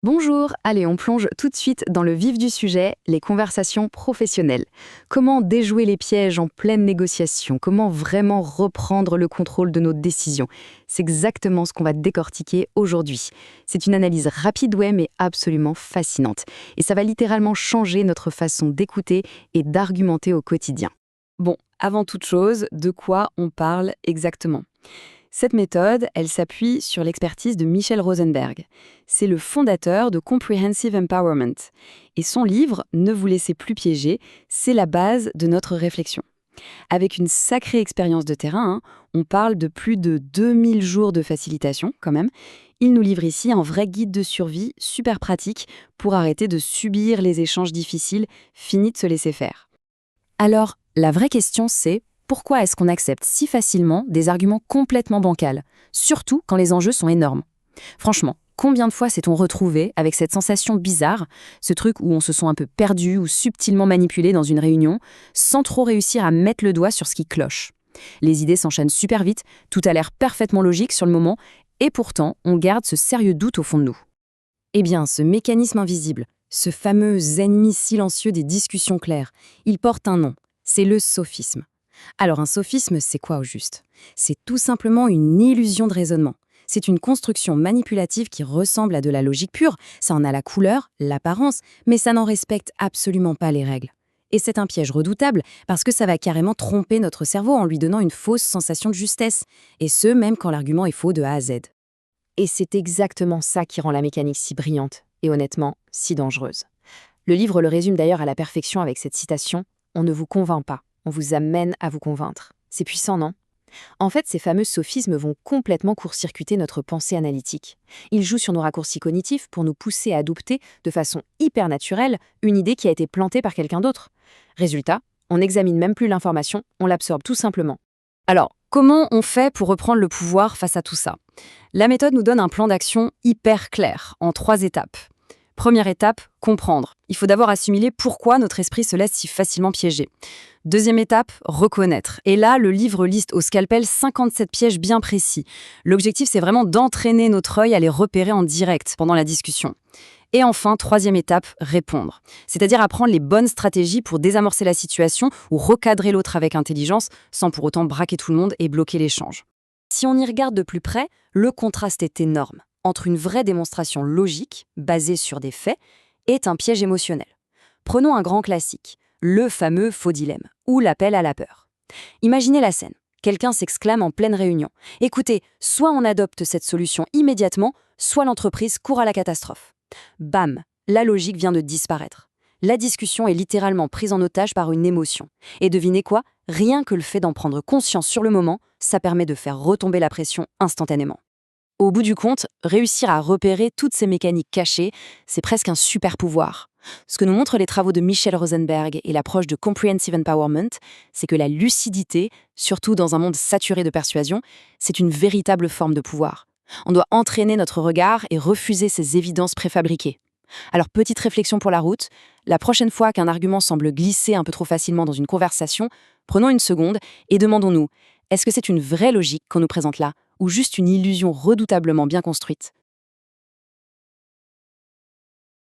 Bonjour, allez, on plonge tout de suite dans le vif du sujet, les conversations professionnelles. Comment déjouer les pièges en pleine négociation? Comment vraiment reprendre le contrôle de nos décisions? C'est exactement ce qu'on va décortiquer aujourd'hui. C'est une analyse rapide, ouais, mais absolument fascinante. Et ça va littéralement changer notre façon d'écouter et d'argumenter au quotidien. Bon, avant toute chose, de quoi on parle exactement? Cette méthode, elle s'appuie sur l'expertise de Michel Rosenberg. C'est le fondateur de Comprehensive Empowerment. Et son livre, Ne vous laissez plus piéger, c'est la base de notre réflexion. Avec une sacrée expérience de terrain, on parle de plus de 2000 jours de facilitation quand même. Il nous livre ici un vrai guide de survie super pratique pour arrêter de subir les échanges difficiles, fini de se laisser faire. Alors, la vraie question c'est: pourquoi est-ce qu'on accepte si facilement des arguments complètement bancals, surtout quand les enjeux sont énormes? Franchement, combien de fois s'est-on retrouvé avec cette sensation bizarre, ce truc où on se sent un peu perdu ou subtilement manipulé dans une réunion, sans trop réussir à mettre le doigt sur ce qui cloche? Les idées s'enchaînent super vite, tout a l'air parfaitement logique sur le moment, et pourtant, on garde ce sérieux doute au fond de nous. Eh bien, ce mécanisme invisible, ce fameux ennemi silencieux des discussions claires, il porte un nom, c'est le sophisme. Alors un sophisme, c'est quoi au juste? C'est tout simplement une illusion de raisonnement. C'est une construction manipulative qui ressemble à de la logique pure. Ça en a la couleur, l'apparence, mais ça n'en respecte absolument pas les règles. Et c'est un piège redoutable parce que ça va carrément tromper notre cerveau en lui donnant une fausse sensation de justesse. Et ce, même quand l'argument est faux de A à Z. Et c'est exactement ça qui rend la mécanique si brillante et honnêtement si dangereuse. Le livre le résume d'ailleurs à la perfection avec cette citation: « On ne vous convainc pas. On vous amène à vous convaincre. » C'est puissant, non? En fait, ces fameux sophismes vont complètement court-circuiter notre pensée analytique. Ils jouent sur nos raccourcis cognitifs pour nous pousser à adopter, de façon hyper naturelle, une idée qui a été plantée par quelqu'un d'autre. Résultat, on n'examine même plus l'information, on l'absorbe tout simplement. Alors, comment on fait pour reprendre le pouvoir face à tout ça? La méthode nous donne un plan d'action hyper clair, en 3 étapes. Première étape, comprendre. Il faut d'abord assimiler pourquoi notre esprit se laisse si facilement piéger. Deuxième étape, reconnaître. Et là, le livre liste au scalpel 57 pièges bien précis. L'objectif, c'est vraiment d'entraîner notre œil à les repérer en direct pendant la discussion. Et enfin, troisième étape, répondre. C'est-à-dire apprendre les bonnes stratégies pour désamorcer la situation ou recadrer l'autre avec intelligence, sans pour autant braquer tout le monde et bloquer l'échange. Si on y regarde de plus près, le contraste est énorme entre une vraie démonstration logique, basée sur des faits, et un piège émotionnel. Prenons un grand classique, le fameux faux dilemme, ou l'appel à la peur. Imaginez la scène. Quelqu'un s'exclame en pleine réunion: « Écoutez, soit on adopte cette solution immédiatement, soit l'entreprise court à la catastrophe. » Bam, la logique vient de disparaître. La discussion est littéralement prise en otage par une émotion. Et devinez quoi? Rien que le fait d'en prendre conscience sur le moment, ça permet de faire retomber la pression instantanément. Au bout du compte, réussir à repérer toutes ces mécaniques cachées, c'est presque un super pouvoir. Ce que nous montrent les travaux de Michel Rosenberg et l'approche de Comprehensive Empowerment, c'est que la lucidité, surtout dans un monde saturé de persuasion, c'est une véritable forme de pouvoir. On doit entraîner notre regard et refuser ces évidences préfabriquées. Alors, petite réflexion pour la route, la prochaine fois qu'un argument semble glisser un peu trop facilement dans une conversation, prenons une seconde et demandons-nous: est-ce que c'est une vraie logique qu'on nous présente là, ou juste une illusion redoutablement bien construite?